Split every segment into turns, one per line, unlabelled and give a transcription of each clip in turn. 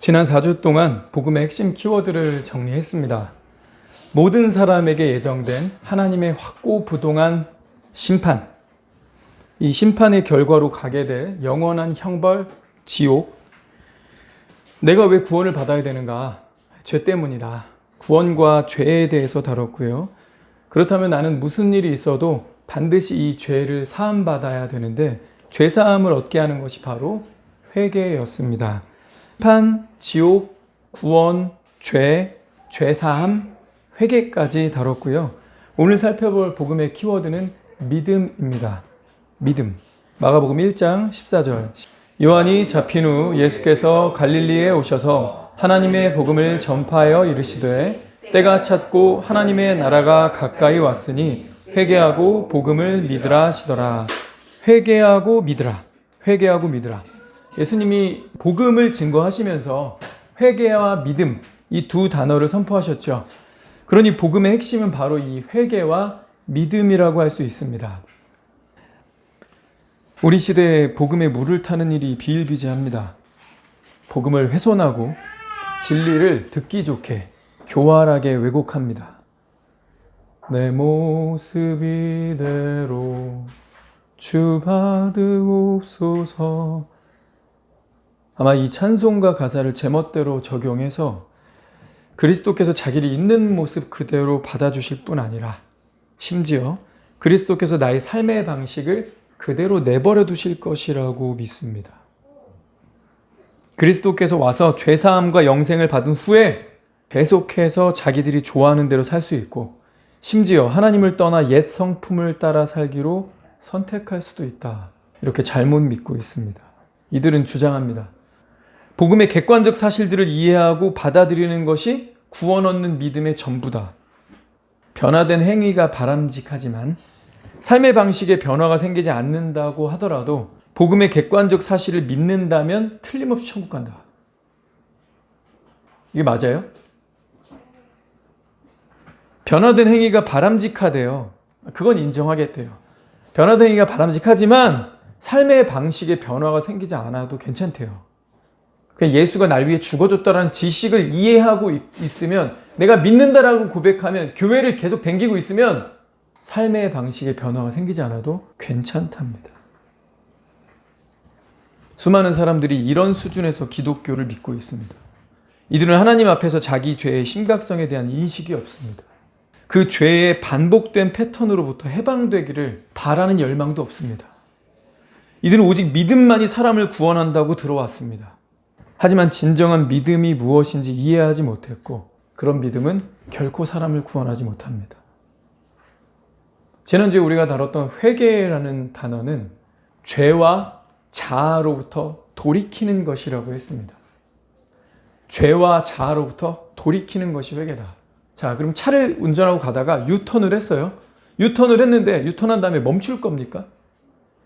지난 4주 동안 복음의 핵심 키워드를 정리했습니다. 모든 사람에게 예정된 하나님의 확고부동한 심판, 이 심판의 결과로 가게 될 영원한 형벌, 지옥. 내가 왜 구원을 받아야 되는가? 죄 때문이다. 구원과 죄에 대해서 다뤘고요. 그렇다면 나는 무슨 일이 있어도 반드시 이 죄를 사함받아야 되는데 죄사함을 얻게 하는 것이 바로 회개였습니다. 심판, 지옥, 구원, 죄, 죄사함, 회개까지 다뤘고요. 오늘 살펴볼 복음의 키워드는 믿음입니다. 믿음. 마가복음 1장 14절. 요한이 잡힌 후 예수께서 갈릴리에 오셔서 하나님의 복음을 전파하여 이르시되 때가 찼고 하나님의 나라가 가까이 왔으니 회개하고 복음을 믿으라 하시더라. 회개하고 믿으라. 회개하고 믿으라. 예수님이 복음을 증거하시면서 회개와 믿음, 이 두 단어를 선포하셨죠. 그러니 복음의 핵심은 바로 이 회개와 믿음이라고 할 수 있습니다. 우리 시대에 복음에 물을 타는 일이 비일비재합니다. 복음을 훼손하고 진리를 듣기 좋게 교활하게 왜곡합니다. 내 모습 이대로 주 받으옵소서. 아마 이 찬송가 가사를 제멋대로 적용해서 그리스도께서 자기를 있는 모습 그대로 받아주실 뿐 아니라 심지어 그리스도께서 나의 삶의 방식을 그대로 내버려 두실 것이라고 믿습니다. 그리스도께서 와서 죄사함과 영생을 받은 후에 계속해서 자기들이 좋아하는 대로 살 수 있고 심지어 하나님을 떠나 옛 성품을 따라 살기로 선택할 수도 있다. 이렇게 잘못 믿고 있습니다. 이들은 주장합니다. 복음의 객관적 사실들을 이해하고 받아들이는 것이 구원 얻는 믿음의 전부다. 변화된 행위가 바람직하지만 삶의 방식에 변화가 생기지 않는다고 하더라도 복음의 객관적 사실을 믿는다면 틀림없이 천국 간다. 이게 맞아요? 변화된 행위가 바람직하대요. 그건 인정하겠대요. 변화된 행위가 바람직하지만 삶의 방식에 변화가 생기지 않아도 괜찮대요. 예수가 날 위해 죽어줬다라는 지식을 이해하고 있으면, 내가 믿는다라고 고백하면, 교회를 계속 댕기고 있으면 삶의 방식에 변화가 생기지 않아도 괜찮답니다. 수많은 사람들이 이런 수준에서 기독교를 믿고 있습니다. 이들은 하나님 앞에서 자기 죄의 심각성에 대한 인식이 없습니다. 그 죄의 반복된 패턴으로부터 해방되기를 바라는 열망도 없습니다. 이들은 오직 믿음만이 사람을 구원한다고 들어왔습니다. 하지만 진정한 믿음이 무엇인지 이해하지 못했고 그런 믿음은 결코 사람을 구원하지 못합니다. 지난주에 우리가 다뤘던 회개라는 단어는 죄와 자아로부터 돌이키는 것이라고 했습니다. 죄와 자아로부터 돌이키는 것이 회개다. 자, 그럼 차를 운전하고 가다가 유턴을 했어요. 유턴을 했는데 유턴한 다음에 멈출 겁니까?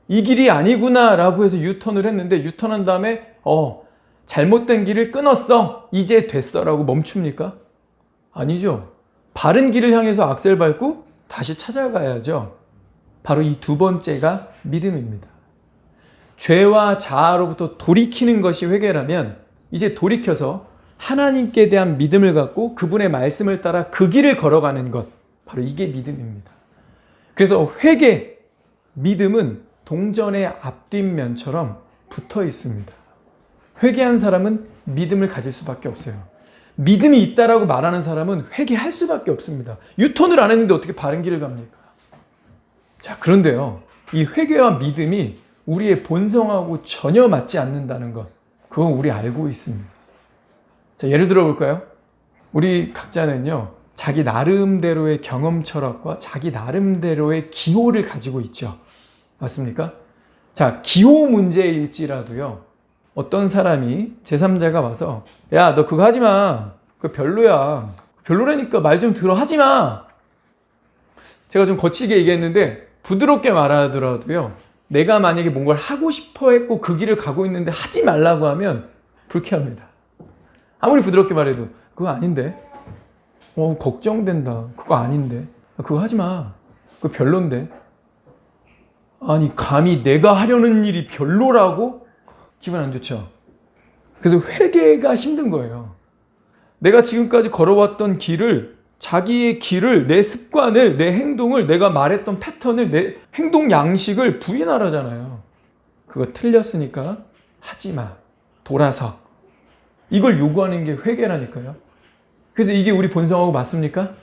이 길이 아니구나 라고 해서 유턴을 했는데 유턴한 다음에 잘못된 길을 끊었어. 이제 됐어. 라고 멈춥니까? 아니죠. 바른 길을 향해서 악셀 밟고 다시 찾아가야죠. 바로 이 두 번째가 믿음입니다. 죄와 자아로부터 돌이키는 것이 회개라면 이제 돌이켜서 하나님께 대한 믿음을 갖고 그분의 말씀을 따라 그 길을 걸어가는 것. 바로 이게 믿음입니다. 그래서 회개, 믿음은 동전의 앞뒷면처럼 붙어 있습니다. 회개한 사람은 믿음을 가질 수밖에 없어요. 믿음이 있다라고 말하는 사람은 회개할 수밖에 없습니다. 유턴을 안 했는데 어떻게 바른 길을 갑니까? 자, 그런데요. 이 회개와 믿음이 우리의 본성하고 전혀 맞지 않는다는 것. 그건 우리 알고 있습니다. 자, 예를 들어 볼까요? 우리 각자는요. 자기 나름대로의 경험 철학과 자기 나름대로의 기호를 가지고 있죠. 맞습니까? 자, 기호 문제일지라도요. 어떤 사람이 제3자가 와서 야, 너 그거 하지 마. 그거 별로야. 별로라니까 말 좀 들어. 하지 마. 제가 좀 거칠게 얘기했는데 부드럽게 말하더라도요. 내가 만약에 뭔가를 하고 싶어 했고 그 길을 가고 있는데 하지 말라고 하면 불쾌합니다. 아무리 부드럽게 말해도 그거 아닌데. 걱정된다. 그거 아닌데. 그거 하지 마. 그거 별론데. 아니 감히 내가 하려는 일이 별로라고? 기분 안 좋죠. 그래서 회개가 힘든 거예요. 내가 지금까지 걸어왔던 길을, 자기의 길을, 내 습관을, 내 행동을, 내가 말했던 패턴을, 내 행동 양식을 부인하라잖아요. 그거 틀렸으니까 하지 마. 돌아서. 이걸 요구하는 게 회개라니까요. 그래서 이게 우리 본성하고 맞습니까?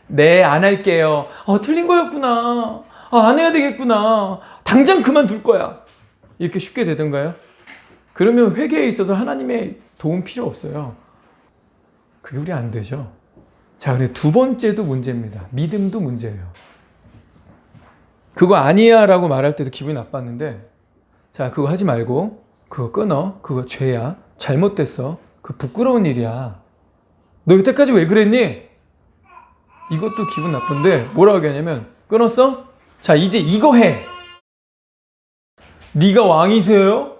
네, 안 할게요. 틀린 거였구나. 안 해야 되겠구나. 당장 그만둘 거야. 이렇게 쉽게 되던가요? 그러면 회개에 있어서 하나님의 도움 필요 없어요. 그게 우리 안 되죠. 자, 그리고 두 번째도 문제입니다. 믿음도 문제예요. 그거 아니야 라고 말할 때도 기분이 나빴는데, 자, 그거 하지 말고 그거 끊어. 그거 죄야. 잘못됐어. 그 부끄러운 일이야. 너 여태까지 왜 그랬니? 이것도 기분 나쁜데 뭐라고 하냐면, 끊었어? 자, 이제 이거 해. 네가 왕이세요?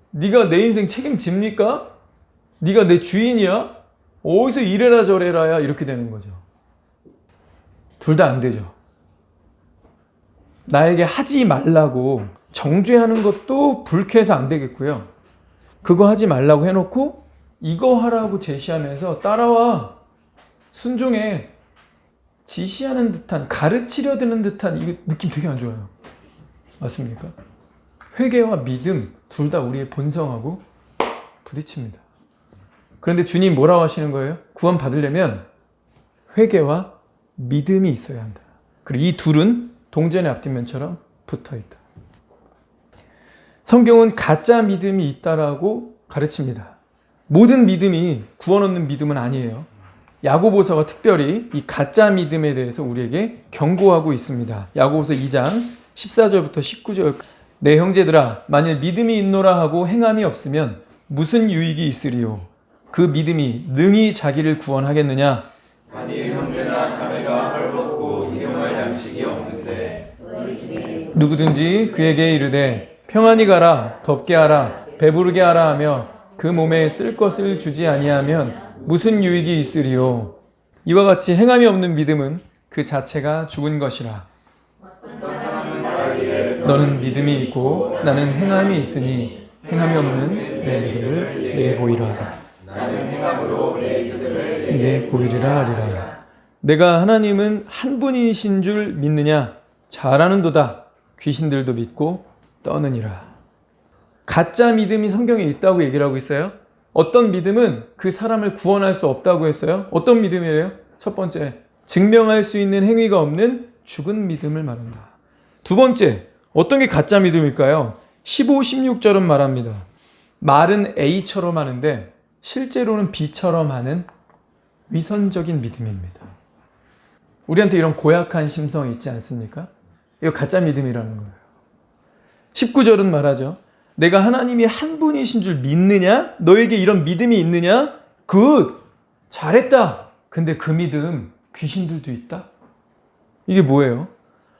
네가 내 인생 책임집니까? 네가 내 주인이야? 어디서 이래라 저래라야 이렇게 되는 거죠. 둘 다 안 되죠. 나에게 하지 말라고 정죄하는 것도 불쾌해서 안 되겠고요. 그거 하지 말라고 해놓고 이거 하라고 제시하면서 따라와. 순종해. 지시하는 듯한, 가르치려 드는 듯한 이 느낌 되게 안 좋아요. 맞습니까? 회개와 믿음 둘 다 우리의 본성하고 부딪힙니다. 그런데 주님 뭐라고 하시는 거예요? 구원 받으려면 회개와 믿음이 있어야 한다. 그리고 이 둘은 동전의 앞뒷면처럼 붙어있다. 성경은 가짜 믿음이 있다라고 가르칩니다. 모든 믿음이 구원 얻는 믿음은 아니에요. 야고보서가 특별히 이 가짜 믿음에 대해서 우리에게 경고하고 있습니다. 야고보서 2장 14절부터 19절. 내 형제들아, 만일 믿음이 있노라 하고 행함이 없으면 무슨 유익이 있으리요? 그 믿음이 능히 자기를 구원하겠느냐?
만일 형제나 자매가 헐벗고 일용할 양식이 없는데
누구든지 그에게 이르되 평안히 가라, 덥게 하라, 배부르게 하라 하며 그 몸에 쓸 것을 주지 아니하면 무슨 유익이 있으리요? 이와 같이 행함이 없는 믿음은 그 자체가 죽은 것이라. 너는 믿음이 있고 나는 행함이 있으니 행함이 없는 내 믿음을 내게 보이라.
나는 행함으로 내 믿음을
내게 보이리라 하리라. 내가 하나님은 한 분이신 줄 믿느냐? 잘하는도다. 귀신들도 믿고 떠느니라. 가짜 믿음이 성경에 있다고 얘기를 하고 있어요. 어떤 믿음은 그 사람을 구원할 수 없다고 했어요. 어떤 믿음이래요? 첫 번째, 증명할 수 있는 행위가 없는 죽은 믿음을 말한다. 두 번째, 어떤 게 가짜 믿음일까요? 15, 16절은 말합니다. 말은 A처럼 하는데 실제로는 B처럼 하는 위선적인 믿음입니다. 우리한테 이런 고약한 심성이 있지 않습니까? 이거 가짜 믿음이라는 거예요. 19절은 말하죠. 내가 하나님이 한 분이신 줄 믿느냐? 너에게 이런 믿음이 있느냐? 굿! 잘했다! 근데 그 믿음 귀신들도 있다? 이게 뭐예요?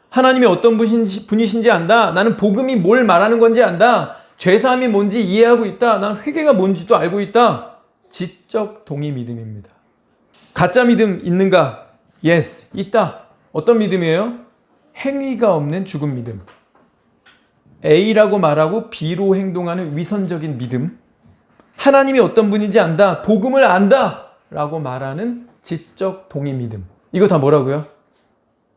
하나님이 어떤 분이신지 안다. 나는 복음이 뭘 말하는 건지 안다. 죄사함이 뭔지 이해하고 있다. 난 회개가 뭔지도 알고 있다. 지적 동의 믿음입니다. 가짜 믿음 있는가? Yes, 있다. 어떤 믿음이에요? 행위가 없는 죽은 믿음. A라고 말하고 B로 행동하는 위선적인 믿음. 하나님이 어떤 분인지 안다. 복음을 안다. 라고 말하는 지적 동의 믿음. 이거 다 뭐라고요?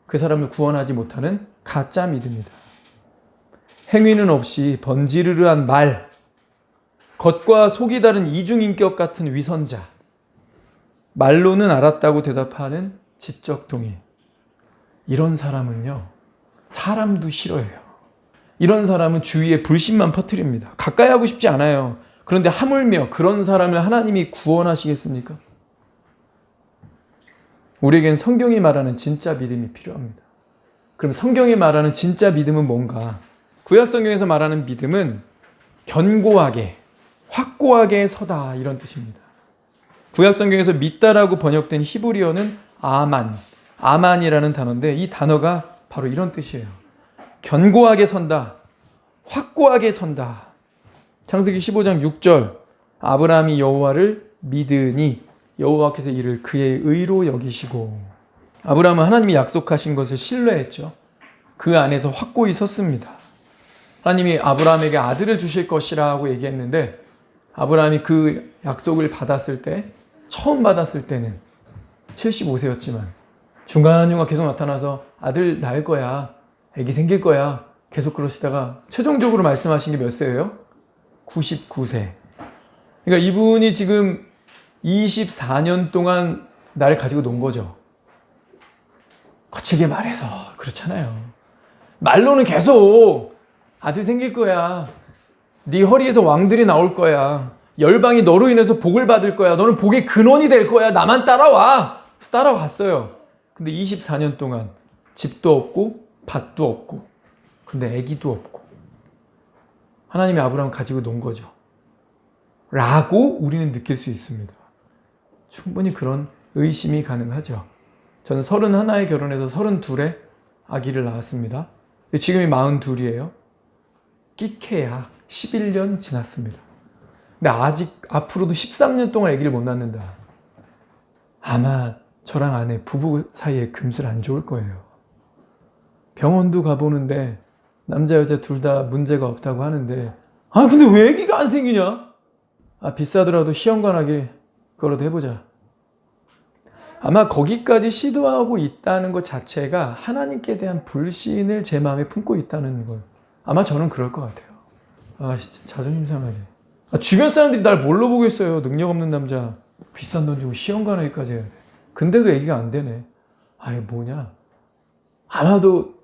그 사람을 구원하지 못하는 가짜 믿음이다. 행위는 없이 번지르르한 말, 겉과 속이 다른 이중인격 같은 위선자, 말로는 알았다고 대답하는 지적 동의. 이런 사람은요, 사람도 싫어해요. 이런 사람은 주위에 불신만 퍼뜨립니다. 가까이 하고 싶지 않아요. 그런데 하물며 그런 사람을 하나님이 구원하시겠습니까? 우리에겐 성경이 말하는 진짜 믿음이 필요합니다. 그럼 성경이 말하는 진짜 믿음은 뭔가? 구약 성경에서 말하는 믿음은 견고하게, 확고하게 서다 이런 뜻입니다. 구약 성경에서 믿다라고 번역된 히브리어는 아만이라는 단어인데 이 단어가 바로 이런 뜻이에요. 견고하게 선다, 확고하게 선다. 창세기 15장 6절 아브라함이 여호와를 믿으니 여호와께서 이를 그의 의로 여기시고. 아브라함은 하나님이 약속하신 것을 신뢰했죠. 그 안에서 확고히 섰습니다. 하나님이 아브라함에게 아들을 주실 것이라고 얘기했는데 아브라함이 그 약속을 받았을 때, 처음 받았을 때는 75세였지만 중간중간 계속 나타나서 아들 낳을 거야, 아기 생길 거야 계속 그러시다가 최종적으로 말씀하신 게 몇 세예요? 99세. 그러니까 이분이 지금 24년 동안 나를 가지고 논 거죠. 거칠게 말해서 그렇잖아요. 말로는 계속 아들 생길 거야, 네 허리에서 왕들이 나올 거야, 열방이 너로 인해서 복을 받을 거야, 너는 복의 근원이 될 거야, 나만 따라와. 따라갔어요. 근데 24년 동안 집도 없고 밭도 없고 근데 아기도 없고 하나님이 아브라함을 가지고 논 거죠 라고 우리는 느낄 수 있습니다. 충분히 그런 의심이 가능하죠. 저는 31에 결혼해서 32에 아기를 낳았습니다. 지금이 42이에요. 끼케야 11년 지났습니다. 근데 아직 앞으로도 13년 동안 아기를 못 낳는다. 아마 저랑 아내 부부 사이에 금슬 안 좋을 거예요. 병원도 가보는데 남자 여자 둘 다 문제가 없다고 하는데 근데 왜 아기가 안 생기냐? 비싸더라도 시험관하기 그거라도 해보자. 아마 거기까지 시도하고 있다는 것 자체가 하나님께 대한 불신을 제 마음에 품고 있다는 걸, 아마 저는 그럴 것 같아요. 진짜 자존심 상하게. 주변 사람들이 날 뭘로 보겠어요. 능력 없는 남자 비싼 돈 주고 시험관하기까지 해야 돼. 근데도 얘기가 안 되네. 뭐냐. 아마도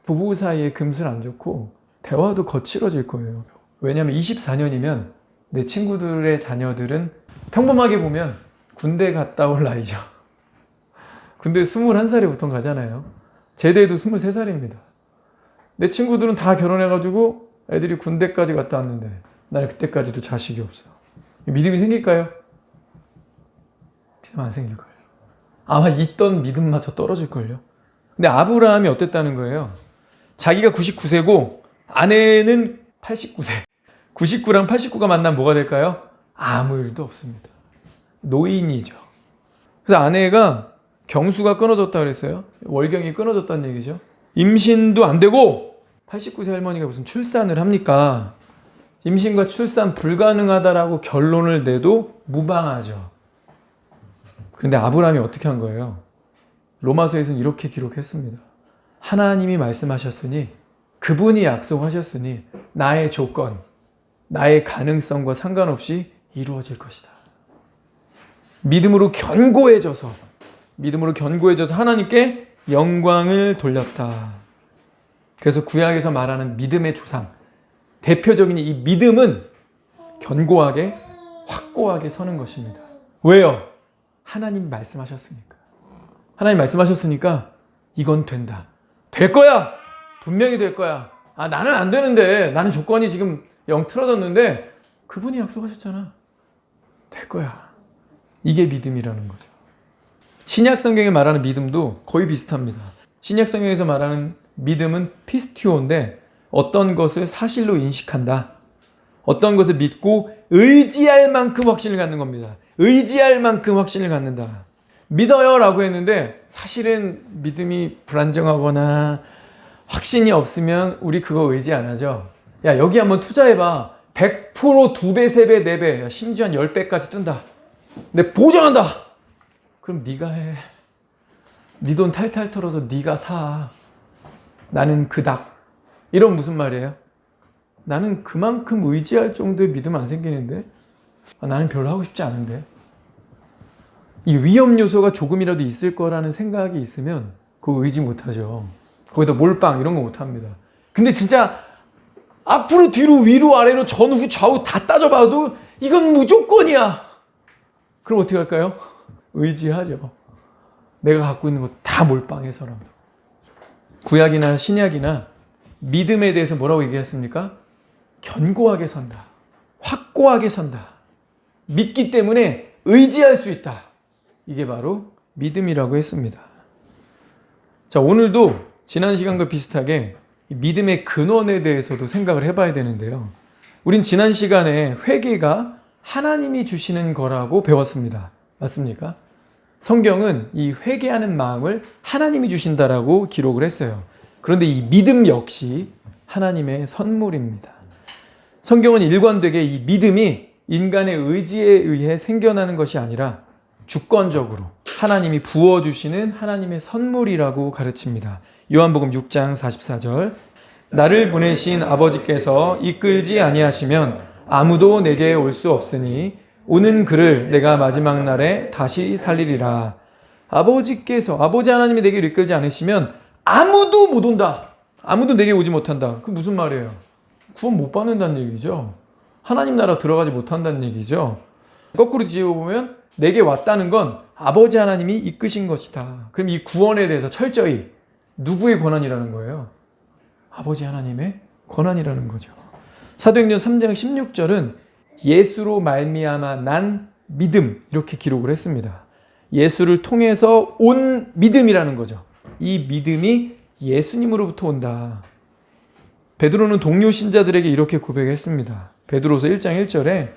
부부 사이에 금슬 안 좋고 대화도 거칠어질 거예요. 왜냐하면 24년이면 내 친구들의 자녀들은 평범하게 보면 군대 갔다 올 나이죠. 군대 21살에 보통 가잖아요. 제대도 23살입니다. 내 친구들은 다 결혼해가지고 애들이 군대까지 갔다 왔는데 나는 그때까지도 자식이 없어. 믿음이 생길까요? 안 생길 거예요. 아마 있던 믿음마저 떨어질걸요. 근데 아브라함이 어땠다는 거예요? 자기가 99세고 아내는 89세. 99랑 89가 만나면 뭐가 될까요? 아무 일도 없습니다. 노인이죠. 그래서 아내가 경수가 끊어졌다 그랬어요. 월경이 끊어졌다는 얘기죠. 임신도 안 되고 89세 할머니가 무슨 출산을 합니까? 임신과 출산 불가능하다라고 결론을 내도 무방하죠. 그런데 아브라함이 어떻게 한 거예요? 로마서에서는 이렇게 기록했습니다. 하나님이 말씀하셨으니, 그분이 약속하셨으니 나의 조건, 나의 가능성과 상관없이 이루어질 것이다. 믿음으로 견고해져서 하나님께 영광을 돌렸다. 그래서 구약에서 말하는 믿음의 조상, 대표적인 이 믿음은 견고하게, 확고하게 서는 것입니다. 왜요? 하나님이 말씀하셨으니까. 하나님 말씀하셨으니까 이건 된다. 될 거야. 분명히 될 거야. 나는 안 되는데, 나는 조건이 지금 영 틀어졌는데 그분이 약속하셨잖아. 될 거야. 이게 믿음이라는 거죠. 신약 성경에 말하는 믿음도 거의 비슷합니다. 신약 성경에서 말하는 믿음은 피스티오인데 어떤 것을 사실로 인식한다. 어떤 것을 믿고 의지할 만큼 확신을 갖는 겁니다. 의지할 만큼 확신을 갖는다. 믿어요 라고 했는데 사실은 믿음이 불안정하거나 확신이 없으면 우리 그거 의지 안 하죠. 야, 여기 한번 투자해봐. 100% 2배, 3배, 4배, 심지어 한 10배까지 뜬다. 근데 보장한다. 그럼 네가 해. 네 돈 탈탈 털어서 네가 사. 나는 그닥. 이런 무슨 말이에요? 나는 그만큼 의지할 정도의 믿음 안 생기는데? 나는 별로 하고 싶지 않은데? 이 위험 요소가 조금이라도 있을 거라는 생각이 있으면 그거 의지 못하죠. 거기다 몰빵 이런 거 못합니다. 근데 진짜 앞으로 뒤로 위로 아래로 전후 좌우 다 따져봐도 이건 무조건이야. 그럼 어떻게 할까요? 의지하죠. 내가 갖고 있는 거 다 몰빵해서라도. 구약이나 신약이나 믿음에 대해서 뭐라고 얘기했습니까? 견고하게 선다. 확고하게 선다. 믿기 때문에 의지할 수 있다. 이게 바로 믿음이라고 했습니다. 자, 오늘도 지난 시간과 비슷하게 믿음의 근원에 대해서도 생각을 해봐야 되는데요. 우린 지난 시간에 회개가 하나님이 주시는 거라고 배웠습니다. 맞습니까? 성경은 이 회개하는 마음을 하나님이 주신다라고 기록을 했어요. 그런데 이 믿음 역시 하나님의 선물입니다. 성경은 일관되게 이 믿음이 인간의 의지에 의해 생겨나는 것이 아니라 주권적으로 하나님이 부어주시는 하나님의 선물이라고 가르칩니다. 요한복음 6장 44절 나를 보내신 아버지께서 이끌지 아니하시면 아무도 내게 올 수 없으니 오는 그를 내가 마지막 날에 다시 살리리라. 아버지 하나님이 내게 이끌지 않으시면 아무도 못 온다. 아무도 내게 오지 못한다. 그 무슨 말이에요? 구원 못 받는다는 얘기죠. 하나님 나라 들어가지 못한다는 얘기죠. 거꾸로 지어보면 내게 왔다는 건 아버지 하나님이 이끄신 것이다. 그럼 이 구원에 대해서 철저히 누구의 권한이라는 거예요? 아버지 하나님의 권한이라는 거죠. 사도행전 3장 16절은 예수로 말미암아 난 믿음 이렇게 기록을 했습니다. 예수를 통해서 온 믿음이라는 거죠. 이 믿음이 예수님으로부터 온다. 베드로는 동료 신자들에게 이렇게 고백했습니다. 베드로서 1장 1절에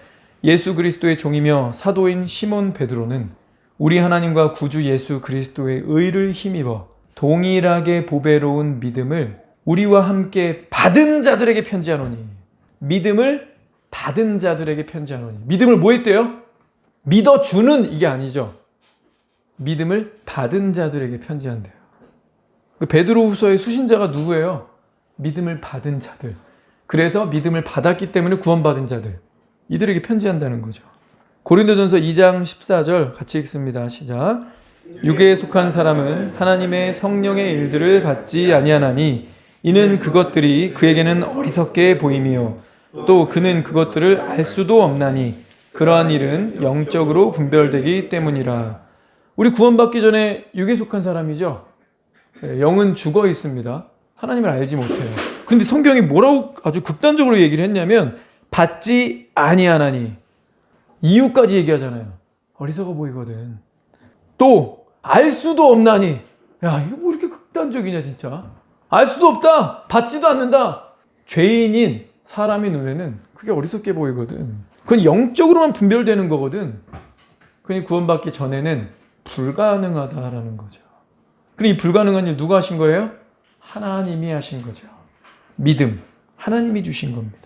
예수 그리스도의 종이며 사도인 시몬 베드로는 우리 하나님과 구주 예수 그리스도의 의를 힘입어 동일하게 보배로운 믿음을 우리와 함께 받은 자들에게 편지하노니. 믿음을 받은 자들에게 편지하노니. 믿음을 뭐 했대요? 믿어주는 이게 아니죠. 믿음을 받은 자들에게 편지한대요. 베드로 후서의 수신자가 누구예요? 믿음을 받은 자들. 그래서 믿음을 받았기 때문에 구원받은 자들. 이들에게 편지한다는 거죠. 고린도전서 2장 14절 같이 읽습니다. 시작. 육에 속한 사람은 하나님의 성령의 일들을 받지 아니하나니 이는 그것들이 그에게는 어리석게 보임이요 또 그는 그것들을 알 수도 없나니 그러한 일은 영적으로 분별되기 때문이라. 우리 구원받기 전에 육에 속한 사람이죠. 영은 죽어 있습니다. 하나님을 알지 못해요. 근데 성경이 뭐라고 아주 극단적으로 얘기를 했냐면 받지 아니하나니. 이유까지 얘기하잖아요. 어리석어 보이거든. 또 알 수도 없나니. 야, 이거 뭐 이렇게 극단적이냐 진짜. 알 수도 없다. 받지도 않는다. 죄인인 사람의 눈에는 그게 어리석게 보이거든. 그건 영적으로만 분별되는 거거든. 그니 구원받기 전에는 불가능하다라는 거죠. 그럼 이 불가능한 일 누가 하신 거예요? 하나님이 하신 거죠. 믿음, 하나님이 주신 겁니다.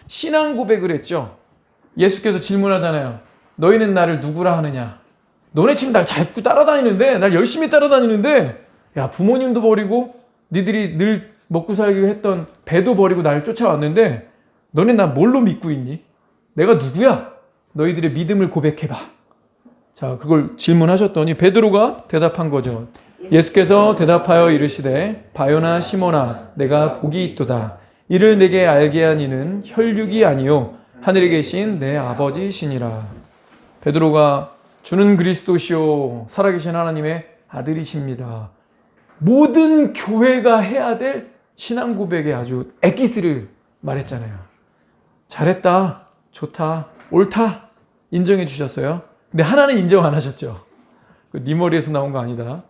신앙 고백을 했죠. 예수께서 질문하잖아요. 너희는 나를 누구라 하느냐? 너네 지금 날 자꾸 따라다니는데, 날 열심히 따라다니는데, 야, 부모님도 버리고 니들이 늘 먹고 살기 했던 배도 버리고 나를 쫓아왔는데 너네 나 뭘로 믿고 있니? 내가 누구야? 너희들의 믿음을 고백해봐. 자, 그걸 질문하셨더니 베드로가 대답한 거죠. 예수께서 대답하여 이르시되 바요나 시몬아 내가 복이 있도다. 이를 내게 알게 한 이는 혈육이 아니요 하늘에 계신 내 아버지시니라. 베드로가 주는 그리스도시요 살아계신 하나님의 아들이십니다. 모든 교회가 해야 될 신앙 고백의 아주 엑기스를 말했잖아요. 잘했다, 좋다, 옳다 인정해 주셨어요. 근데 하나는 인정 안 하셨죠. 네 머리에서 나온 거 아니다.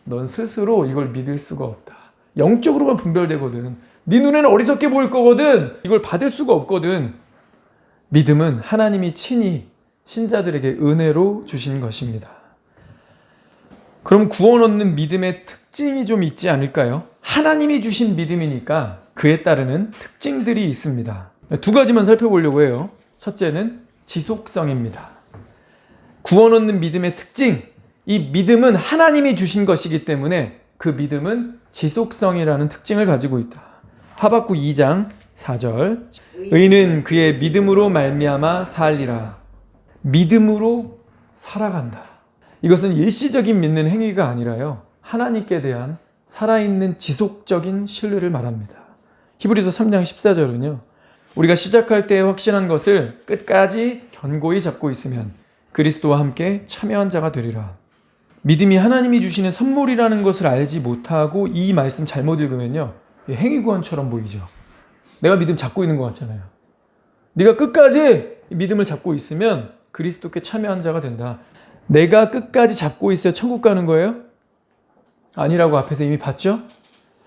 넌 스스로 이걸 믿을 수가 없다. 영적으로만 분별되거든. 네 눈에는 어리석게 보일 거거든. 이걸 받을 수가 없거든. 믿음은 하나님이 친히 신자들에게 은혜로 주신 것입니다. 그럼 구원 얻는 믿음의 특징이 좀 있지 않을까요? 하나님이 주신 믿음이니까 그에 따르는 특징들이 있습니다. 두 가지만 살펴보려고 해요. 첫째는 지속성입니다. 구원 얻는 믿음의 특징, 이 믿음은 하나님이 주신 것이기 때문에 그 믿음은 지속성이라는 특징을 가지고 있다. 하박국 2장 4절 의인은 그의 믿음으로 말미암아 살리라. 믿음으로 살아간다. 이것은 일시적인 믿는 행위가 아니라요. 하나님께 대한 살아있는 지속적인 신뢰를 말합니다. 히브리서 3장 14절은요. 우리가 시작할 때 확신한 것을 끝까지 견고히 잡고 있으면 그리스도와 함께 참여한 자가 되리라. 믿음이 하나님이 주시는 선물이라는 것을 알지 못하고 이 말씀 잘못 읽으면요. 행위구원처럼 보이죠. 내가 믿음 잡고 있는 것 같잖아요. 네가 끝까지 믿음을 잡고 있으면 그리스도께 참여한 자가 된다. 내가 끝까지 잡고 있어야 천국 가는 거예요? 아니라고 앞에서 이미 봤죠?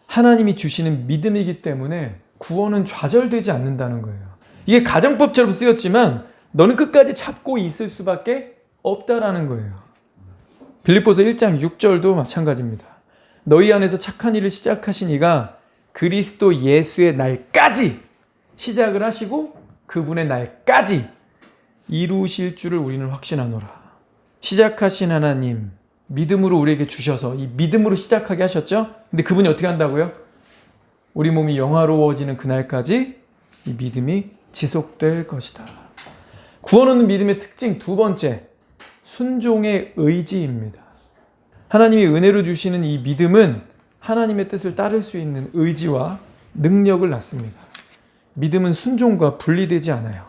하나님이 주시는 믿음이기 때문에 구원은 좌절되지 않는다는 거예요. 이게 가정법처럼 쓰였지만 너는 끝까지 잡고 있을 수밖에 없다라는 거예요. 빌립보서 1장 6절도 마찬가지입니다. 너희 안에서 착한 일을 시작하신 이가 그리스도 예수의 날까지 시작을 하시고 그분의 날까지 이루실 줄을 우리는 확신하노라. 시작하신 하나님, 믿음으로 우리에게 주셔서 이 믿음으로 시작하게 하셨죠? 근데 그분이 어떻게 한다고요? 우리 몸이 영화로워지는 그날까지 이 믿음이 지속될 것이다. 구원은 믿음의 특징 두 번째, 순종의 의지입니다. 하나님이 은혜로 주시는 이 믿음은 하나님의 뜻을 따를 수 있는 의지와 능력을 낳습니다. 믿음은 순종과 분리되지 않아요.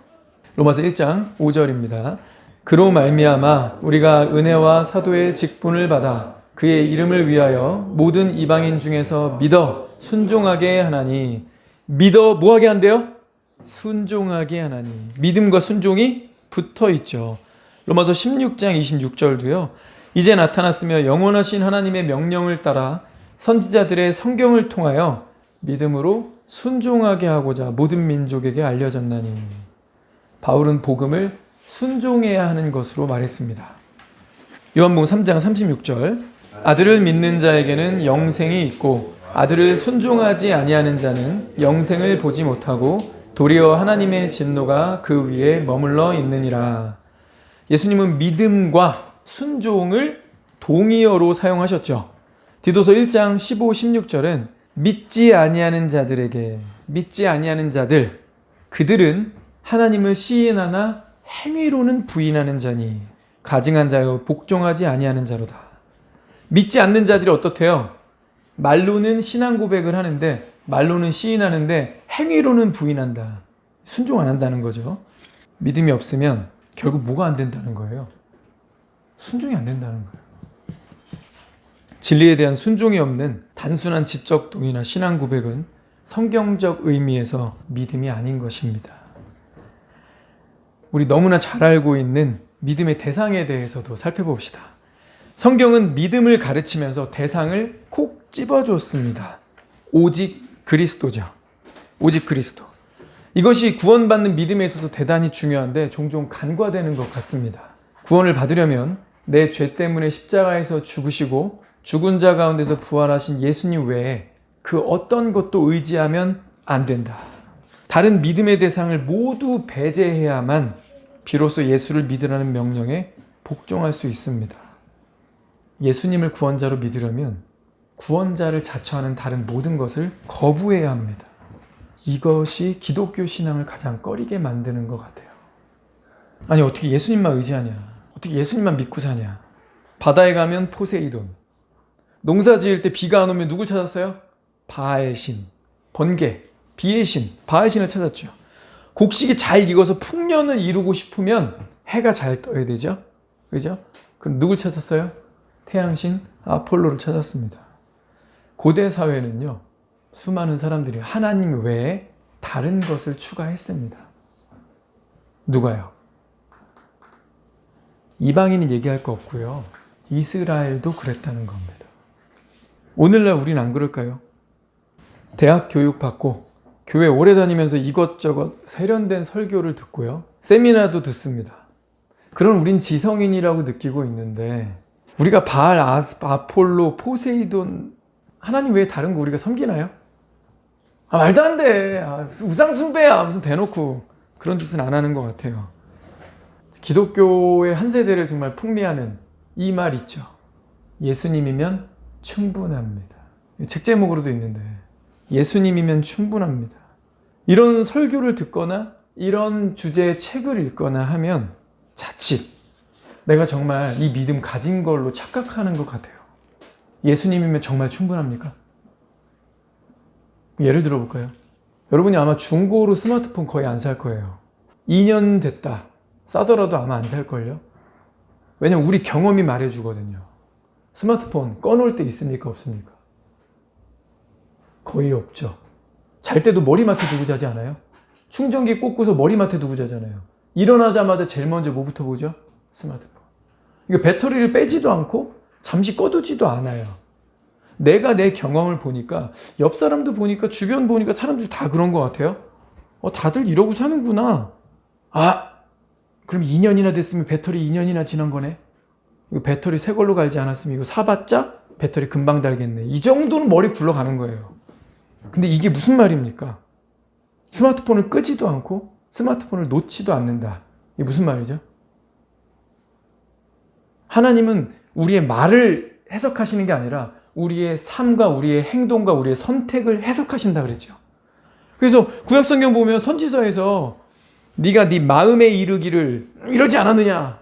로마서 1장 5절입니다. 그로 말미암아 우리가 은혜와 사도의 직분을 받아 그의 이름을 위하여 모든 이방인 중에서 믿어 순종하게 하나니. 믿어 뭐하게 한대요? 순종하게 하나니. 믿음과 순종이 붙어 있죠. 로마서 16장 26절도요. 이제 나타났으며 영원하신 하나님의 명령을 따라 선지자들의 성경을 통하여 믿음으로 순종하게 하고자 모든 민족에게 알려졌나니. 바울은 복음을 순종해야 하는 것으로 말했습니다. 요한복음 3장 36절. 아들을 믿는 자에게는 영생이 있고 아들을 순종하지 아니하는 자는 영생을 보지 못하고 도리어 하나님의 진노가 그 위에 머물러 있느니라. 예수님은 믿음과 순종을 동의어로 사용하셨죠. 디도서 1장 15, 16절은 믿지 아니하는 자들에게, 믿지 아니하는 자들, 그들은 하나님을 시인하나 행위로는 부인하는 자니 가증한 자여 복종하지 아니하는 자로다. 믿지 않는 자들이 어떻대요? 말로는 신앙 고백을 하는데, 말로는 시인하는데 행위로는 부인한다. 순종 안 한다는 거죠. 믿음이 없으면 결국 뭐가 안 된다는 거예요? 순종이 안 된다는 거예요. 진리에 대한 순종이 없는 단순한 지적 동의나 신앙 고백은 성경적 의미에서 믿음이 아닌 것입니다. 우리 너무나 잘 알고 있는 믿음의 대상에 대해서도 살펴봅시다. 성경은 믿음을 가르치면서 대상을 콕 집어줬습니다. 오직 그리스도죠. 오직 그리스도. 이것이 구원받는 믿음에 있어서 대단히 중요한데 종종 간과되는 것 같습니다. 구원을 받으려면 내 죄 때문에 십자가에서 죽으시고 죽은 자 가운데서 부활하신 예수님 외에 그 어떤 것도 의지하면 안 된다. 다른 믿음의 대상을 모두 배제해야만 비로소 예수를 믿으라는 명령에 복종할 수 있습니다. 예수님을 구원자로 믿으려면 구원자를 자처하는 다른 모든 것을 거부해야 합니다. 이것이 기독교 신앙을 가장 꺼리게 만드는 것 같아요. 아니 어떻게 예수님만 의지하냐? 어떻게 예수님만 믿고 사냐? 바다에 가면 포세이돈, 농사 지을 때 비가 안 오면 누굴 찾았어요? 바알 신, 번개, 비의 신, 바알 신을 찾았죠. 곡식이 잘 익어서 풍년을 이루고 싶으면 해가 잘 떠야 되죠. 그죠? 그럼 누굴 찾았어요? 태양신 아폴로를 찾았습니다. 고대 사회는요, 수많은 사람들이 하나님 외에 다른 것을 추가했습니다. 누가요? 이방인은 얘기할 거 없고요. 이스라엘도 그랬다는 겁니다. 오늘날 우린 안 그럴까요? 대학 교육 받고 교회 오래 다니면서 이것저것 세련된 설교를 듣고요. 세미나도 듣습니다. 그런 우린 지성인이라고 느끼고 있는데 우리가 바알, 아폴로, 포세이돈 하나님 외에 다른 거 우리가 섬기나요? 말도 안 돼. 우상 숭배야. 무슨 대놓고 그런 짓은 안 하는 것 같아요. 기독교의 한 세대를 정말 풍미하는 이 말 있죠. 예수님이면 충분합니다. 책 제목으로도 있는데 예수님이면 충분합니다. 이런 설교를 듣거나 이런 주제의 책을 읽거나 하면 자칫 내가 정말 이 믿음 가진 걸로 착각하는 것 같아요. 예수님이면 정말 충분합니까? 예를 들어볼까요? 여러분이 아마 중고로 스마트폰 거의 안 살 거예요. 2년 됐다. 싸더라도 아마 안 살걸요? 왜냐면 우리 경험이 말해주거든요. 스마트폰 꺼놓을 때 있습니까? 없습니까? 거의 없죠. 잘 때도 머리맡에 두고 자지 않아요? 충전기 꽂고서 머리맡에 두고 자잖아요. 일어나자마자 제일 먼저 뭐부터 보죠? 스마트폰. 이거 배터리를 빼지도 않고 잠시 꺼두지도 않아요. 내가 내 경험을 보니까 옆 사람도 보니까 주변 보니까 사람들이 다 그런 것 같아요. 다들 이러고 사는구나. 그럼 2년이나 됐으면 배터리 2년이나 지난 거네. 이거 배터리 새 걸로 갈지 않았으면 이거 사봤자 배터리 금방 달겠네. 이 정도는 머리 굴러가는 거예요. 근데 이게 무슨 말입니까? 스마트폰을 끄지도 않고 스마트폰을 놓지도 않는다. 이게 무슨 말이죠? 하나님은 우리의 말을 해석하시는 게 아니라 우리의 삶과 우리의 행동과 우리의 선택을 해석하신다 그랬죠. 그래서 구약성경 보면 선지서에서 네가 네 마음에 이르기를 이러지 않았느냐.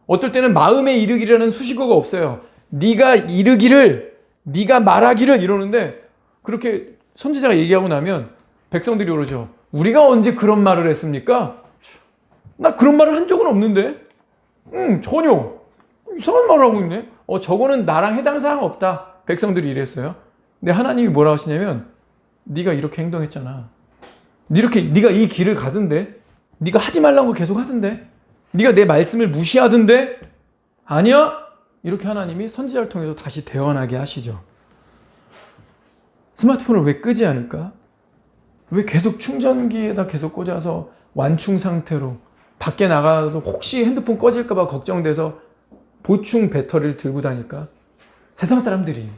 어떨 때는 마음에 이르기라는 수식어가 없어요. 네가 이르기를, 네가 말하기를 이러는데 그렇게 선지자가 얘기하고 나면 백성들이 그러죠. 우리가 언제 그런 말을 했습니까? 나 그런 말을 한 적은 없는데. 전혀. 이상한 말을 하고 있네. 저거는 나랑 해당 사항 없다. 백성들이 이랬어요. 근데 하나님이 뭐라고 하시냐면 네가 이렇게 행동했잖아. 네가 이 길을 가던데. 네가 하지 말라는 거 계속 하던데. 네가 내 말씀을 무시하던데. 아니야. 이렇게 하나님이 선지자를 통해서 다시 대언하게 하시죠. 스마트폰을 왜 끄지 않을까? 왜 계속 충전기에다 계속 꽂아서 완충 상태로 밖에 나가도 혹시 핸드폰 꺼질까 봐 걱정돼서 보충 배터리를 들고 다닐까? 세상 사람들이.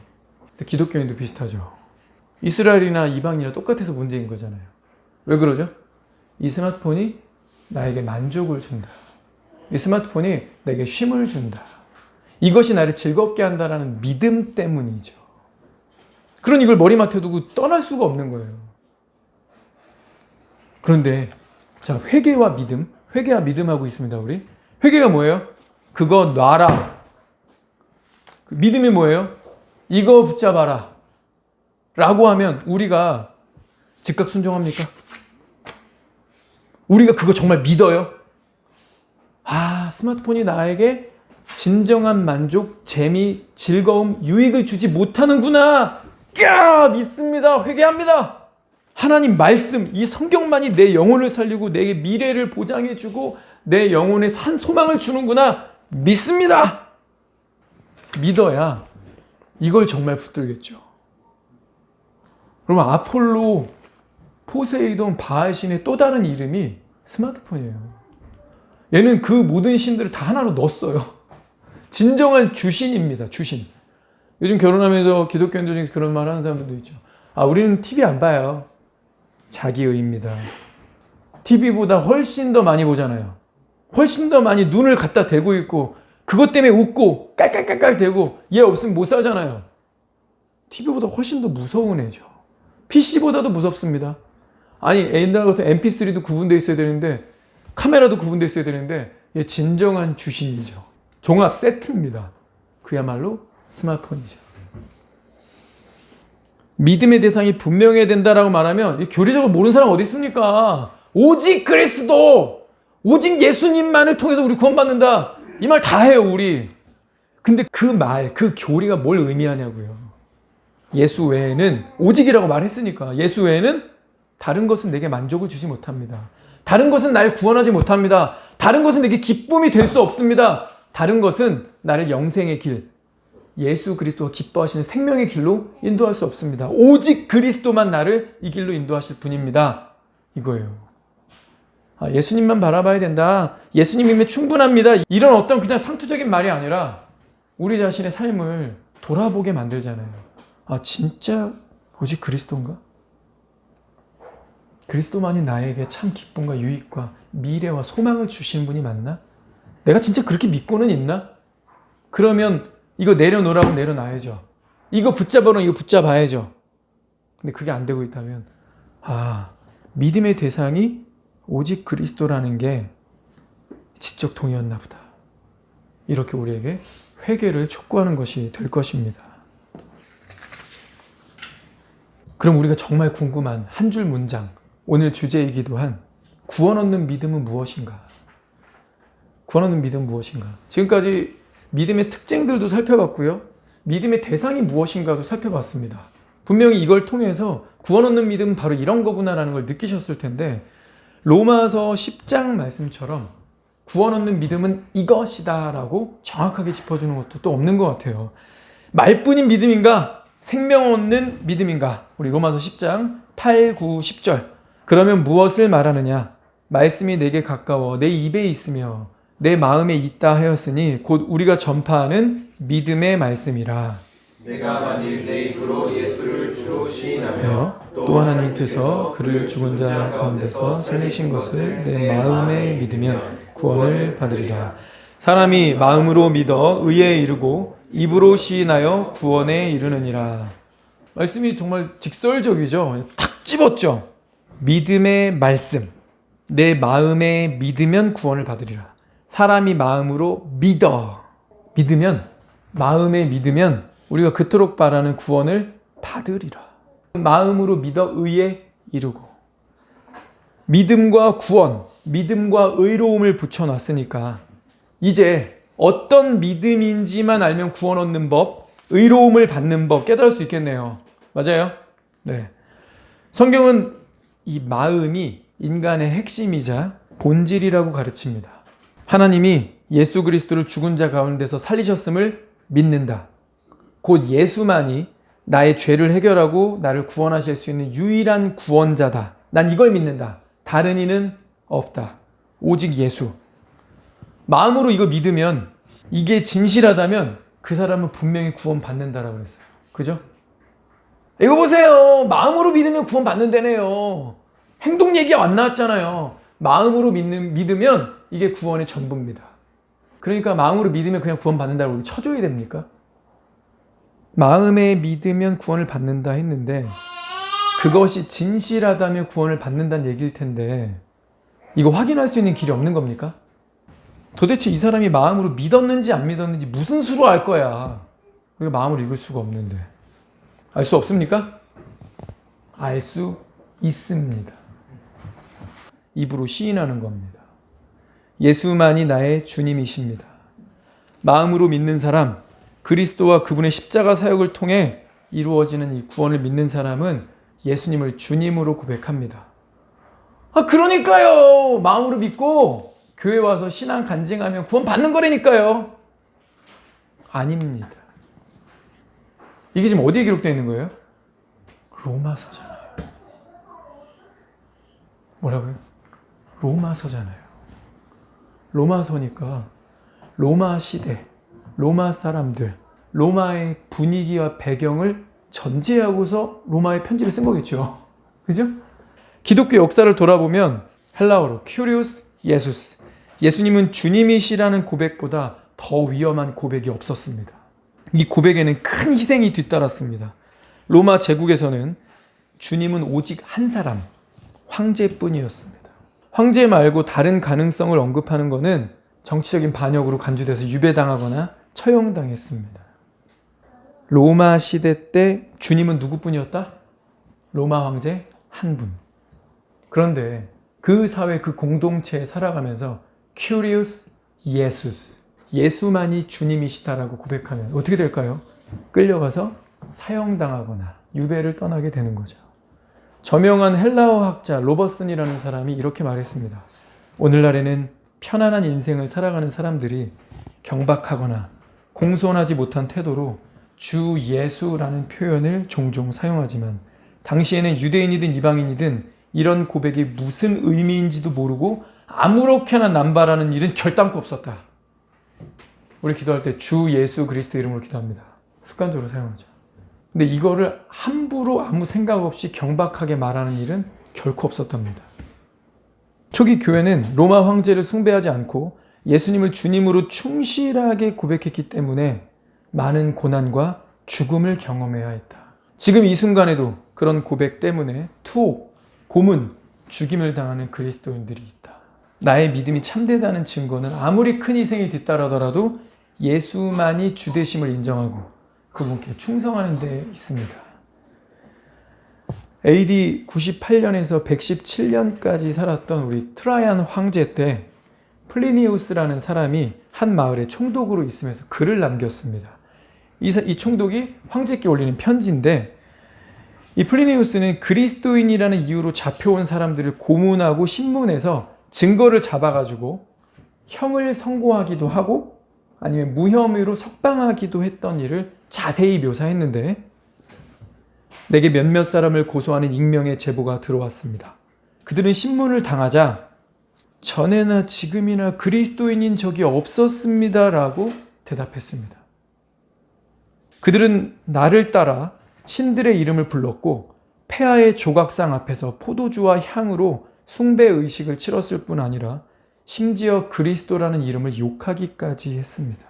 기독교인도 비슷하죠. 이스라엘이나 이방인이나 똑같아서 문제인 거잖아요. 왜 그러죠? 이 스마트폰이 나에게 만족을 준다. 이 스마트폰이 내게 쉼을 준다. 이것이 나를 즐겁게 한다라는 믿음 때문이죠. 그러니 이걸 머리맡에 두고 떠날 수가 없는 거예요. 그런데 자, 회개와 믿음, 회개와 믿음하고 있습니다. 우리 회개가 뭐예요? 그거 놔라. 믿음이 뭐예요? 이거 붙잡아라 라고 하면 우리가 즉각 순종합니까? 우리가 그거 정말 믿어요? 스마트폰이 나에게 진정한 만족, 재미, 즐거움, 유익을 주지 못하는구나. 믿습니다. 회개합니다. 하나님 말씀, 이 성경만이 내 영혼을 살리고 내게 미래를 보장해주고 내 영혼에 산 소망을 주는구나. 믿습니다. 믿어야 이걸 정말 붙들겠죠. 그러면 아폴로, 포세이돈, 바알신의 또 다른 이름이 스마트폰이에요. 얘는 그 모든 신들을 다 하나로 넣었어요. 진정한 주신입니다. 주신. 요즘 결혼하면서 기독교인들 중에 그런 말 하는 사람들도 있죠. 우리는 TV 안 봐요. 자기의입니다. TV보다 훨씬 더 많이 보잖아요. 훨씬 더 많이 눈을 갖다 대고 있고 그것 때문에 웃고 깔깔깔깔 대고 얘 없으면 못 살잖아요. TV보다 훨씬 더 무서운 애죠. PC보다도 무섭습니다. 옛날 같은 MP3도 구분되어 있어야 되는데 카메라도 구분되어 있어야 되는데 얘 진정한 주신이죠. 종합 세트입니다. 그야말로 스마트폰이죠. 믿음의 대상이 분명해야 된다라고 말하면 교리적으로 모르는 사람 어디 있습니까? 오직 그리스도, 오직 예수님만을 통해서 우리 구원받는다. 이 말 다 해요, 우리. 근데 그 말, 그 교리가 뭘 의미하냐고요. 예수 외에는, 오직이라고 말했으니까 예수 외에는 다른 것은 내게 만족을 주지 못합니다. 다른 것은 날 구원하지 못합니다. 다른 것은 내게 기쁨이 될 수 없습니다. 다른 것은 나를 영생의 길, 예수 그리스도가 기뻐하시는 생명의 길로 인도할 수 없습니다. 오직 그리스도만 나를 이 길로 인도하실 분입니다. 이거예요. 예수님만 바라봐야 된다. 예수님이면 충분합니다. 이런 어떤 그냥 상투적인 말이 아니라 우리 자신의 삶을 돌아보게 만들잖아요. 진짜 오직 그리스도인가? 그리스도만이 나에게 참 기쁨과 유익과 미래와 소망을 주신 분이 맞나? 내가 진짜 그렇게 믿고는 있나? 그러면 이거 내려놓으라고 내려놔야죠. 이거 붙잡으라고 이거 붙잡아야죠. 근데 그게 안 되고 있다면 믿음의 대상이 오직 그리스도라는 게 지적 동의였나 보다. 이렇게 우리에게 회개를 촉구하는 것이 될 것입니다. 그럼 우리가 정말 궁금한 한 줄 문장, 오늘 주제이기도 한 구원 얻는 믿음은 무엇인가? 구원 얻는 믿음은 무엇인가? 지금까지 믿음의 특징들도 살펴봤고요. 믿음의 대상이 무엇인가도 살펴봤습니다. 분명히 이걸 통해서 구원 얻는 믿음은 바로 이런 거구나라는 걸 느끼셨을 텐데 로마서 10장 말씀처럼 구원 얻는 믿음은 이것이다 라고 정확하게 짚어주는 것도 또 없는 것 같아요. 말뿐인 믿음인가? 생명 얻는 믿음인가? 우리 로마서 10장 8, 9, 10절. 그러면 무엇을 말하느냐? 말씀이 내게 가까워 내 입에 있으며 내 마음에 있다 하였으니 곧 우리가 전파하는 믿음의 말씀이라.
내가 만일 내 입으로 예수를 주로 시인하며
또 하나님께서 그를 죽은 자 가운데서 살리신 것을 내 마음에 믿으면 구원을 받으리라. 사람이 마음으로 믿어 의에 이르고 입으로 시인하여 구원에 이르느니라. 말씀이 정말 직설적이죠. 탁 집었죠. 믿음의 말씀. 내 마음에 믿으면 구원을 받으리라. 사람이 마음으로 믿으면 마음에 믿으면 우리가 그토록 바라는 구원을 받으리라. 마음으로 믿어 의에 이르고. 믿음과 구원, 믿음과 의로움을 붙여놨으니까 이제 어떤 믿음인지만 알면 구원 얻는 법, 의로움을 받는 법 깨달을 수 있겠네요. 맞아요? 네. 성경은 이 마음이 인간의 핵심이자 본질이라고 가르칩니다. 하나님이 예수 그리스도를 죽은 자 가운데서 살리셨음을 믿는다. 곧 예수만이 나의 죄를 해결하고 나를 구원하실 수 있는 유일한 구원자다. 난 이걸 믿는다. 다른 이는 없다. 오직 예수. 마음으로 이거 믿으면, 이게 진실하다면 그 사람은 분명히 구원 받는다라고 그랬어요. 그죠? 이거 보세요. 마음으로 믿으면 구원 받는다네요. 행동 얘기가 안 나왔잖아요. 마음으로 믿으면 이게 구원의 전부입니다. 그러니까 마음으로 믿으면 그냥 구원 받는다고 쳐줘야 됩니까? 마음에 믿으면 구원을 받는다 했는데 그것이 진실하다면 구원을 받는다는 얘기일 텐데 이거 확인할 수 있는 길이 없는 겁니까? 도대체 이 사람이 마음으로 믿었는지 안 믿었는지 무슨 수로 알 거야? 우리가 마음으로 읽을 수가 없는데. 알 수 없습니까? 알 수 있습니다. 입으로 시인하는 겁니다. 예수만이 나의 주님이십니다. 마음으로 믿는 사람, 그리스도와 그분의 십자가 사역을 통해 이루어지는 이 구원을 믿는 사람은 예수님을 주님으로 고백합니다. 그러니까요. 마음으로 믿고 교회 와서 신앙 간증하면 구원 받는 거라니까요. 아닙니다. 이게 지금 어디에 기록되어 있는 거예요? 로마서잖아요. 뭐라고요? 로마서잖아요. 로마서니까 로마 시대, 로마 사람들, 로마의 분위기와 배경을 전제하고서 로마의 편지를 쓴 거겠죠. 그죠? 기독교 역사를 돌아보면 헬라어로 큐리우스 예수스, 예수님은 주님이시라는 고백보다 더 위험한 고백이 없었습니다. 이 고백에는 큰 희생이 뒤따랐습니다. 로마 제국에서는 주님은 오직 한 사람, 황제뿐이었습니다. 황제 말고 다른 가능성을 언급하는 것은 정치적인 반역으로 간주돼서 유배당하거나 처형당했습니다. 로마 시대 때 주님은 누구뿐이었다? 로마 황제 한 분. 그런데 그 사회, 그 공동체에 살아가면서 큐리우스 예수스, 예수만이 주님이시다라고 고백하면 어떻게 될까요? 끌려가서 사형당하거나 유배를 떠나게 되는 거죠. 저명한 헬라어 학자 로버슨이라는 사람이 이렇게 말했습니다. 오늘날에는 편안한 인생을 살아가는 사람들이 경박하거나 공손하지 못한 태도로 주 예수라는 표현을 종종 사용하지만 당시에는 유대인이든 이방인이든 이런 고백이 무슨 의미인지도 모르고 아무렇게나 남발하는 일은 결단코 없었다. 우리 기도할 때 주 예수 그리스도 이름으로 기도합니다. 습관적으로 사용하죠. 근데 이거를 함부로 아무 생각 없이 경박하게 말하는 일은 결코 없었답니다. 초기 교회는 로마 황제를 숭배하지 않고 예수님을 주님으로 충실하게 고백했기 때문에 많은 고난과 죽음을 경험해야 했다. 지금 이 순간에도 그런 고백 때문에 투옥, 고문, 죽임을 당하는 그리스도인들이 있다. 나의 믿음이 참되다는 증거는 아무리 큰 희생이 뒤따르더라도 예수만이 주되심을 인정하고 그분께 충성하는 데 있습니다. AD 98년에서 117년까지 살았던 우리 트라이안 황제 때 플리니우스라는 사람이 한 마을에 총독으로 있으면서 글을 남겼습니다. 이 총독이 황제께 올리는 편지인데 이 플리니우스는 그리스도인이라는 이유로 잡혀온 사람들을 고문하고 신문해서 증거를 잡아가지고 형을 선고하기도 하고 아니면 무혐의로 석방하기도 했던 일을 자세히 묘사했는데 내게 몇몇 사람을 고소하는 익명의 제보가 들어왔습니다. 그들은 신문을 당하자 전에나 지금이나 그리스도인인 적이 없었습니다 라고 대답했습니다. 그들은 나를 따라 신들의 이름을 불렀고 폐하의 조각상 앞에서 포도주와 향으로 숭배 의식을 치렀을 뿐 아니라 심지어 그리스도라는 이름을 욕하기까지 했습니다.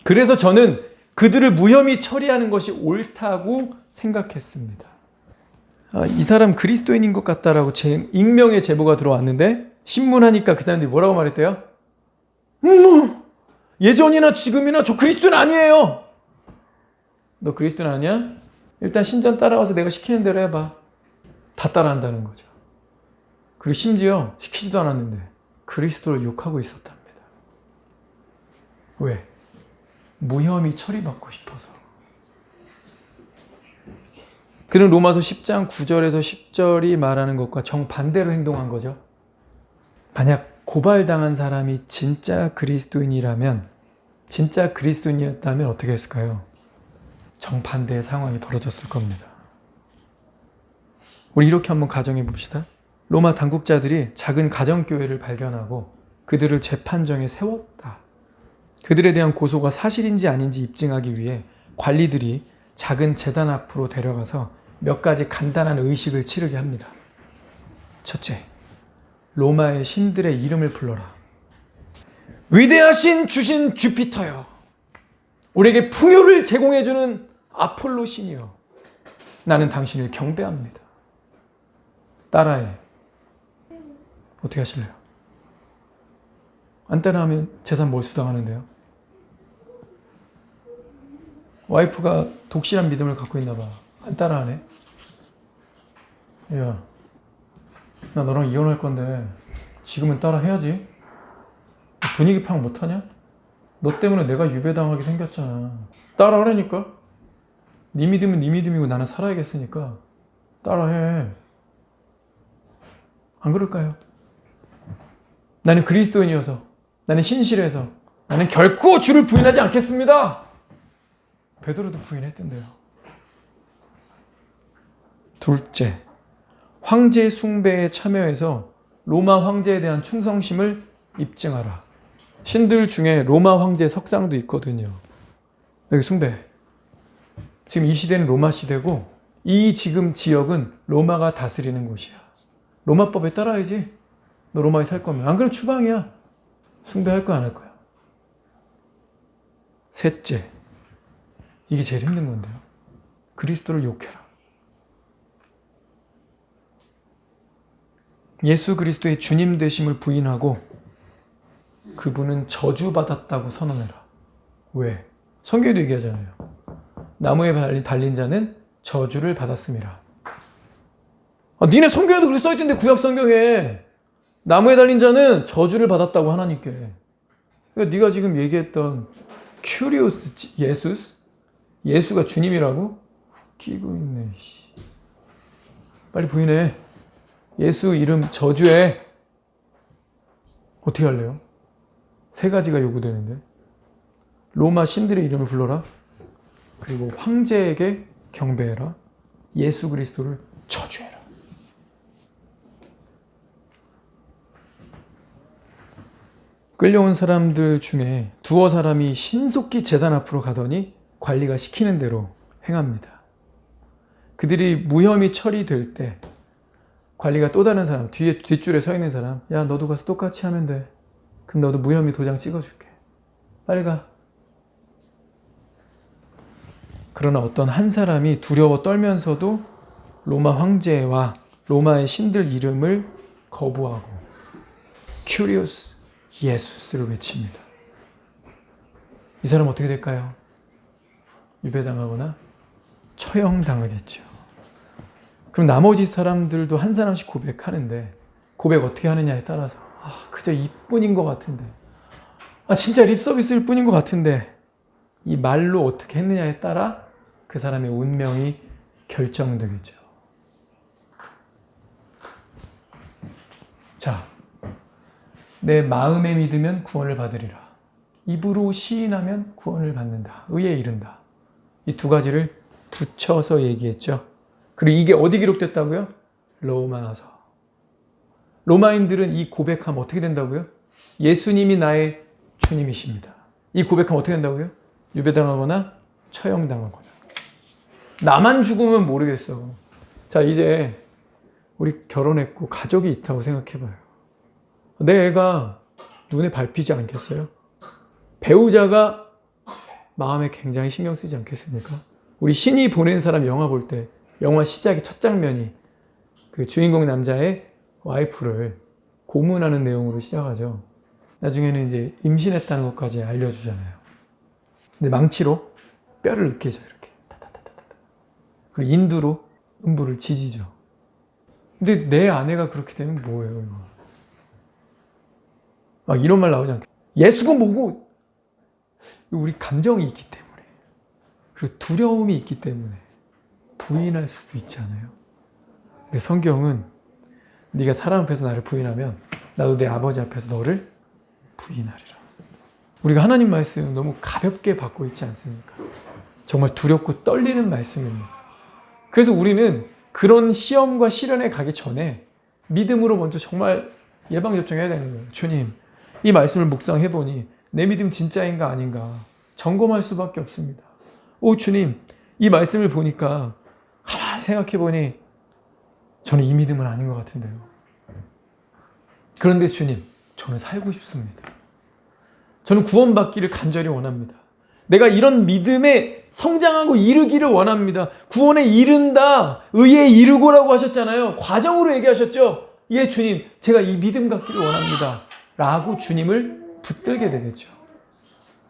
그래서 저는 그들을 무혐의 처리하는 것이 옳다고 생각했습니다. 이 사람 그리스도인인 것 같다라고 익명의 제보가 들어왔는데 신문하니까 그 사람들이 뭐라고 말했대요? 예전이나 지금이나 저 그리스도는 아니에요. 너 그리스도는 아니야? 일단 신전 따라와서 내가 시키는 대로 해봐. 다 따라한다는 거죠. 그리고 심지어 시키지도 않았는데 그리스도를 욕하고 있었답니다. 왜? 무혐의 처리받고 싶어서. 그는 로마서 10장 9절에서 10절이 말하는 것과 정반대로 행동한 거죠. 만약 고발당한 사람이 진짜 그리스도인이라면, 진짜 그리스도인이었다면 어떻게 했을까요? 정반대의 상황이 벌어졌을 겁니다. 우리 이렇게 한번 가정해 봅시다. 로마 당국자들이 작은 가정교회를 발견하고 그들을 재판정에 세웠다. 그들에 대한 고소가 사실인지 아닌지 입증하기 위해 관리들이 작은 제단 앞으로 데려가서 몇 가지 간단한 의식을 치르게 합니다. 첫째, 로마의 신들의 이름을 불러라. 위대하신 주신 주피터여, 우리에게 풍요를 제공해주는 아폴로 신이여, 나는 당신을 경배합니다. 따라해. 어떻게 하실래요? 안 따라하면 재산 몰수당하는데요. 와이프가 독실한 믿음을 갖고 있나 봐. 안 따라하네. 야, 나 너랑 이혼할 건데 지금은 따라해야지. 분위기 파악 못하냐? 너 때문에 내가 유배당하게 생겼잖아. 따라하라니까. 네 믿음은 네 믿음이고 나는 살아야겠으니까 따라해. 안 그럴까요? 나는 그리스도인이어서, 나는 신실해서, 나는 결코 주를 부인하지 않겠습니다. 베드로도 부인했던데요. 둘째, 황제 숭배에 참여해서 로마 황제에 대한 충성심을 입증하라. 신들 중에 로마 황제 석상도 있거든요. 여기 숭배. 지금 이 시대는 로마 시대고 이 지금 지역은 로마가 다스리는 곳이야. 로마법에 따라야지. 너 로마에 살 거면. 안 그러면 추방이야. 숭배할 거야, 안 할 거야. 셋째, 이게 제일 힘든 건데요. 그리스도를 욕해라. 예수 그리스도의 주님 되심을 부인하고 그분은 저주받았다고 선언해라. 왜? 성경에도 얘기하잖아요. 나무에 달린 자는 저주를 받았음이라. 니네 성경에도 그렇게 써있던데, 구약 성경에. 나무에 달린 자는 저주를 받았다고 하나님께. 그러니까 네가 지금 얘기했던 큐리오스 예수가 주님이라고? 웃기고 있네. 빨리 부인해. 예수 이름 저주해. 어떻게 할래요? 세 가지가 요구되는데. 로마 신들의 이름을 불러라. 그리고 황제에게 경배해라. 예수 그리스도를 저주해라. 끌려온 사람들 중에 두어 사람이 신속히 제단 앞으로 가더니 관리가 시키는 대로 행합니다. 그들이 무혐의 처리될 때 관리가 또 다른 사람, 뒷줄에 서 있는 사람, 야, 너도 가서 똑같이 하면 돼. 그럼 너도 무혐의 도장 찍어줄게. 빨리 가. 그러나 어떤 한 사람이 두려워 떨면서도 로마 황제와 로마의 신들 이름을 거부하고 큐리오스 예수스를 외칩니다. 이 사람 어떻게 될까요? 유배당하거나 처형당하겠죠. 그럼 나머지 사람들도 한 사람씩 고백하는데 고백 어떻게 하느냐에 따라서 그저 이뿐인 것 같은데 진짜 립서비스일 뿐인 것 같은데 이 말로 어떻게 했느냐에 따라 그 사람의 운명이 결정되겠죠. 자, 내 마음에 믿으면 구원을 받으리라. 입으로 시인하면 구원을 받는다. 의에 이른다. 이 두 가지를 붙여서 얘기했죠. 그리고 이게 어디 기록됐다고요? 로마서. 로마인들은 이 고백하면 어떻게 된다고요? 예수님이 나의 주님이십니다. 이 고백하면 어떻게 된다고요? 유배당하거나 처형당하거나. 나만 죽으면 모르겠어. 자, 이제 우리 결혼했고 가족이 있다고 생각해봐요. 내 애가 눈에 밟히지 않겠어요? 배우자가 마음에 굉장히 신경 쓰지 않겠습니까? 우리 신이 보낸 사람 영화 볼 때 영화 시작의 첫 장면이 그 주인공 남자의 와이프를 고문하는 내용으로 시작하죠. 나중에는 이제 임신했다는 것까지 알려주잖아요. 근데 망치로 뼈를 으깨져 이렇게. 그리고 인두로 음부를 지지죠. 근데 내 아내가 그렇게 되면 뭐예요? 이거? 막 이런 말 나오지 않겠어요? 예수가 뭐고? 우리 감정이 있기 때문에 그리고 두려움이 있기 때문에 부인할 수도 있지 않아요? 근데 성경은 네가 사람 앞에서 나를 부인하면 나도 내 아버지 앞에서 너를 부인하리라. 우리가 하나님 말씀 너무 가볍게 받고 있지 않습니까? 정말 두렵고 떨리는 말씀입니다. 그래서 우리는 그런 시험과 시련에 가기 전에 믿음으로 먼저 정말 예방접종해야 되는 거예요. 주님, 이 말씀을 묵상해보니 내 믿음 진짜인가 아닌가 점검할 수밖에 없습니다. 오 주님, 이 말씀을 보니까 가만히 생각해보니 저는 이 믿음은 아닌 것 같은데요. 그런데 주님, 저는 살고 싶습니다. 저는 구원받기를 간절히 원합니다. 내가 이런 믿음에 성장하고 이르기를 원합니다. 구원에 이른다, 의에 이르고라고 하셨잖아요. 과정으로 얘기하셨죠. 예 주님, 제가 이 믿음 갖기를 원합니다 라고 주님을 붙들게 되겠죠.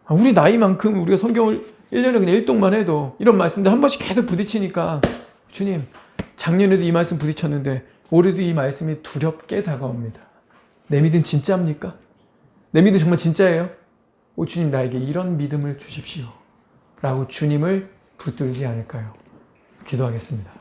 우리 나이만큼 우리가 성경을 1년에 그냥 일독만 해도 이런 말씀들 한 번씩 계속 부딪히니까 주님, 작년에도 이 말씀 부딪혔는데 올해도 이 말씀이 두렵게 다가옵니다. 내 믿음 진짜입니까? 내 믿음 정말 진짜예요? 오 주님, 나에게 이런 믿음을 주십시오 라고 주님을 붙들지 않을까요? 기도하겠습니다.